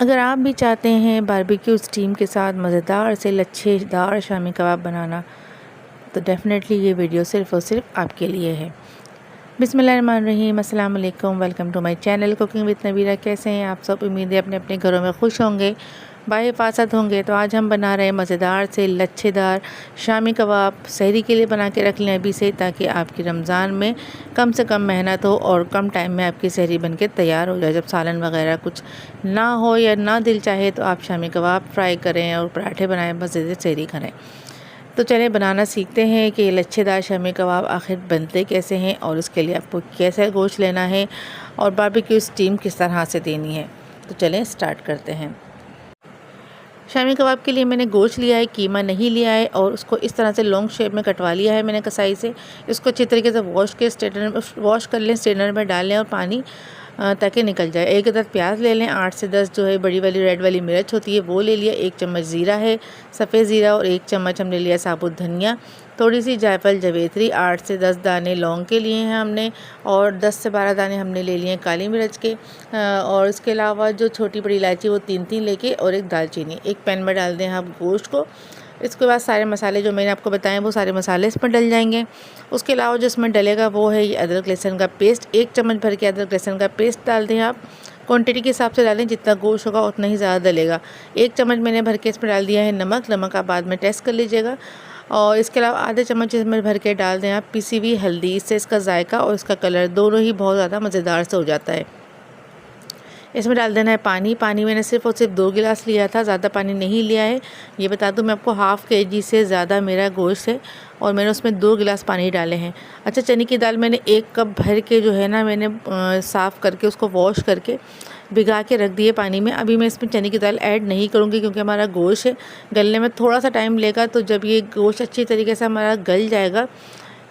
अगर आप भी चाहते हैं बारबेक्यू स्टीम के साथ मज़ेदार से लच्छेदार शामी कबाब बनाना, तो डेफ़िनेटली ये वीडियो सिर्फ़ और सिर्फ आपके लिए है। बिस्मिल्लाहिर्रहमानिर्रहीम, अस्सलाम वालेकुम, welcome to my channel cooking with Nabira. कैसे हैं आप सब? उम्मीद है अपने अपने घरों में खुश होंगे, बाहिफाज़त होंगे। तो आज हम बना रहे हैं मज़ेदार से लच्छेदार शामी कबाब। सहरी के लिए बना के रख लें अभी से, ताकि आपकी रमज़ान में कम से कम मेहनत हो और कम टाइम में आपकी सहरी बन के तैयार हो जाए। जब सालन वगैरह कुछ ना हो या ना दिल चाहे तो आप शामी कबाब फ्राई करें और पराठे बनाएं, मज़े से सहरी करें। तो चलें बनाना सीखते हैं कि लच्छेदार शामी कबाब आखिर बनते कैसे हैं और उसके लिए आपको कैसा गोश्त लेना है और बारबेक्यू स्टीम किस तरह से देनी है। तो चलें स्टार्ट करते हैं। शामी कबाब के लिए मैंने गोश्त लिया है, कीमा नहीं लिया है, और उसको इस तरह से लॉन्ग शेप में कटवा लिया है मैंने कसाई से। इसको अच्छी तरीके से वॉश कर लें, स्ट्रेनर में डाल लें और पानी ताकि निकल जाए। एक अदद प्याज ले लें, 8 से 10 जो है बड़ी वाली रेड वाली मिर्च होती है वो ले लिया। 1 चम्मच ज़ीरा है, सफ़ेद ज़ीरा, और 1 चम्मच हमने लिया साबुत धनिया। थोड़ी सी जायफल जवेत्री, 8 से 10 दाने लौंग के लिए हैं हमने, और 10 से 12 दाने हमने ले लिए हैं काली मिर्च के। और इसके अलावा जो छोटी बड़ी इलायची वो 3 लेके, और 1 दालचीनी। एक पैन में डाल दें आप गोश्त को। इसके बाद सारे मसाले जो मैंने आपको बताए वो सारे मसाले इसमें डल जाएंगे। उसके अलावा जो इसमें डलेगा वो है ये अदरक लहसुन का पेस्ट। 1 चम्मच भर के अदरक लहसुन का पेस्ट डाल दें आप। क्वांटिटी के हिसाब से डालें, जितना गोश्त होगा उतना ही ज़्यादा डलेगा। 1 चम्मच मैंने भर के इसमें डाल दिया है नमक आप बाद में टेस्ट कर लीजिएगा। और इसके अलावा आधे चम्मच इसमें भर के डाल दें आप पिसी हुई हल्दी। इससे इसका जायका और इसका कलर दोनों ही बहुत ज़्यादा मज़ेदार से हो जाता है। इसमें डाल देना है पानी मैंने सिर्फ़ और सिर्फ 2 गिलास लिया था, ज़्यादा पानी नहीं लिया है। ये बता दूँ मैं आपको, हाफ़ kg से ज़्यादा मेरा गोश्त है और मैंने उसमें 2 गिलास पानी डाले हैं। अच्छा, चने की दाल मैंने 1 कप भर के जो है ना, मैंने साफ़ करके उसको वॉश करके भिगा के रख दिए पानी में। अभी मैं इसमें चने की दाल ऐड नहीं करूँगी क्योंकि हमारा गोश्त है, गलने में थोड़ा सा टाइम लेगा। तो जब ये गोश्त अच्छी तरीके से हमारा गल जाएगा,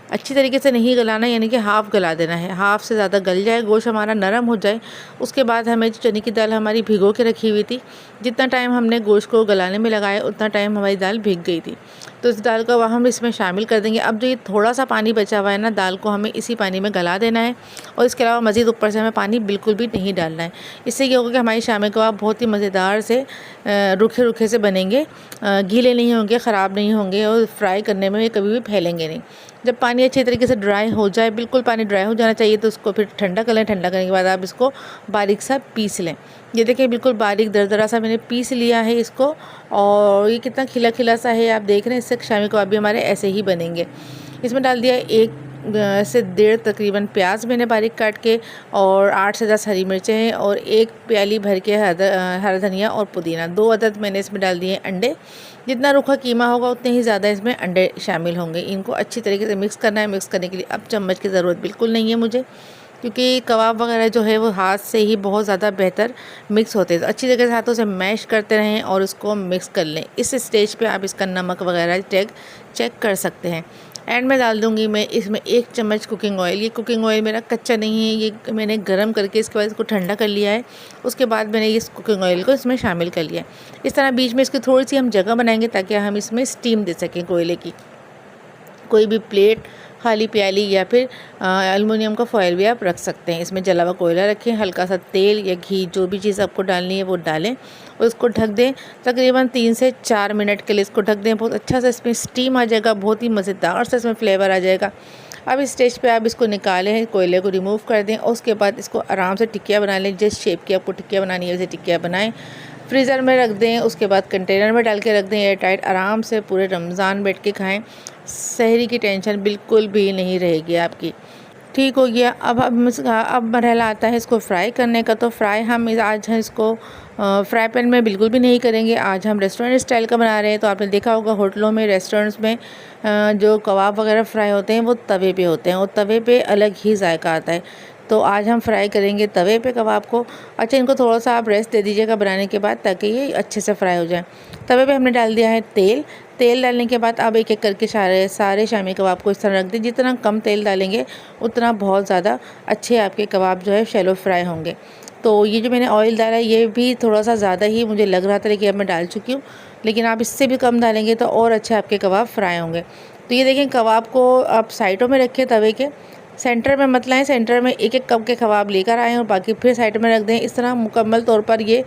अच्छी तरीके से नहीं गलाना, यानी कि हाफ़ गला देना है, हाफ़ से ज़्यादा गल जाए, गोश्त हमारा नरम हो जाए। उसके बाद हमें जो चने की दाल हमारी भिगो के रखी हुई थी, जितना टाइम हमने गोश्त को गलाने में लगाया उतना टाइम हमारी दाल भीग गई थी। तो इस दाल को हम इसमें शामिल कर देंगे। अब जो ये थोड़ा सा पानी बचा हुआ है ना, दाल को हमें इसी पानी में गला देना है, और इसके अलावा मज़ीद ऊपर से हमें पानी बिल्कुल भी नहीं डालना है। इससे ये होगा कि हमारी शामी कबाब बहुत ही मज़ेदार से रूखे रूखे से बनेंगे, गीले नहीं होंगे, ख़राब नहीं होंगे, और फ्राई करने में कभी भी फैलेंगे नहीं। जब पानी अच्छी तरीके से ड्राई हो जाए, बिल्कुल पानी ड्राई हो जाना चाहिए, तो उसको फिर ठंडा कर लें। ठंडा करने के बाद आप इसको बारीक सा पीस लें। ये देखिए बिल्कुल बारीक दरदरा सा मैंने पीस लिया है इसको, और ये कितना खिला खिला सा है, आप देख रहे हैं। इससे शामी कबाब भी हमारे ऐसे ही बनेंगे। इसमें डाल दिया 1 से 1.5 तकरीबन प्याज मैंने बारीक काट के, और 8 से 10 हरी मिर्चें हैं, और 1 प्याली भर के हरा धनिया और पुदीना। 2 अदद मैंने इसमें डाल दिए अंडे। जितना रूखा कीमा होगा उतने ही ज़्यादा इसमें अंडे शामिल होंगे। इनको अच्छी तरीके से मिक्स करना है। मिक्स करने के लिए अब चम्मच की ज़रूरत बिल्कुल नहीं है मुझे, क्योंकि कबाब वगैरह जो है वो हाथ से ही बहुत ज़्यादा बेहतर मिक्स होते हैं। तो अच्छी तरीके से हाथों से मैश करते रहें और उसको मिक्स कर लें। इस स्टेज पे आप इसका नमक वगैरह चेक कर सकते हैं। एंड में डाल दूंगी मैं इसमें 1 चम्मच कुकिंग ऑयल। ये कुकिंग ऑयल मेरा कच्चा नहीं है, ये मैंने गरम करके इसके बाद इसको ठंडा कर लिया है। उसके बाद मैंने इस कुकिंग ऑयल को इसमें शामिल कर लिया है। इस तरह बीच में इसकी थोड़ी सी हम जगह बनाएंगे ताकि हम इसमें स्टीम दे सकें कोयले की। कोई भी प्लेट, खाली प्याली या फिर एलुमिनियम का फॉयल भी आप रख सकते हैं। इसमें जला हुआ कोयला रखें, हल्का सा तेल या घी, जो भी चीज़ आपको डालनी है वो डालें, और इसको ढक दें। तकरीबन 3 से 4 मिनट के लिए इसको ढक दें। बहुत अच्छा सा इसमें स्टीम आ जाएगा, बहुत ही मज़ेदार सा इसमें फ्लेवर आ जाएगा। अब इस स्टेज पे आप इसको निकालें, कोयले को रिमूव कर दें, और उसके बाद इसको आराम से टिक्कियाँ बना लें। जिस शेप की आपको टिक्कियाँ बनानी है वैसे टिक्कियाँ बनाएं। फ्रीज़र में रख दें, उसके बाद कंटेनर में डाल के रख दें एयर टाइट। आराम से पूरे रमज़ान बैठ के खाएं, सहरी की टेंशन बिल्कुल भी नहीं रहेगी आपकी। ठीक हो गया। अब मरहला आता है इसको फ्राई करने का। तो फ्राई हम आज इसको फ्राई पैन में बिल्कुल भी नहीं करेंगे। आज हम रेस्टोरेंट स्टाइल का बना रहे हैं। तो आपने देखा होगा होटलों में, रेस्टोरेंट्स में जो कबाब वगैरह फ्राई होते हैं वो तवे पे होते हैं, और तवे पे अलग ही जायका आता है। तो आज हम फ्राई करेंगे तवे पे कबाब को। अच्छा, इनको थोड़ा सा आप रेस्ट दे दीजिएगा बनाने के बाद, ताकि ये अच्छे से फ्राई हो जाए। तवे पे हमने डाल दिया है तेल। तेल डालने के बाद अब एक एक करके सारे शामी कबाब को इस तरह रख दें। जितना कम तेल डालेंगे उतना बहुत ज़्यादा अच्छे आपके कबाब जो है शैलो फ्राई होंगे। तो ये जो मैंने ऑयल डाला है ये भी थोड़ा सा ज़्यादा ही मुझे लग रहा था, लेकिन अब मैं डाल चुकी हूँ। लेकिन आप इससे भी कम डालेंगे तो और अच्छे आपके कबाब फ्राई होंगे। तो ये देखें, कबाब को आप साइडों में रखें, तवे के सेंटर में मत लाएं। सेंटर में एक एक कप के कबाब लेकर आएँ और बाकी फिर साइड में रख दें। इस तरह मुकम्मल तौर पर ये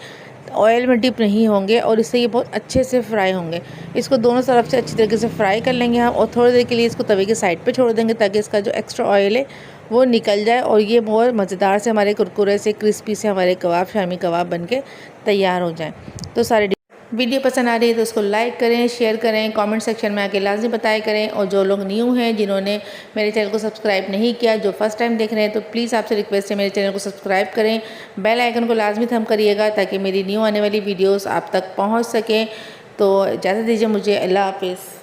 ऑयल में डिप नहीं होंगे और इससे ये बहुत अच्छे से फ्राई होंगे। इसको दोनों तरफ से अच्छी तरीके से फ्राई कर लेंगे हम और थोड़ी देर के लिए इसको तवे के साइड पे छोड़ देंगे ताकि इसका जो एक्स्ट्रा ऑयल है वो निकल जाए और ये बहुत मज़ेदार से हमारे कुरकुरे से क्रिस्पी से हमारे कबाब शामी कबाब बनके तैयार हो जाएँ। तो सारे वीडियो पसंद आ रही है तो उसको लाइक करें, शेयर करें, कमेंट सेक्शन में आके लाजमी बताया करें। और जो लोग न्यू हैं, जिन्होंने मेरे चैनल को सब्सक्राइब नहीं किया, जो फर्स्ट टाइम देख रहे हैं, तो प्लीज़ आपसे रिक्वेस्ट है मेरे चैनल को सब्सक्राइब करें, बेल आइकन को लाजमी थम करिएगा ताकि मेरी न्यू आने वाली वीडियोस आप तक पहुंच सकें। तो इजाज़त दीजिए मुझे, अल्लाह हाफिज़।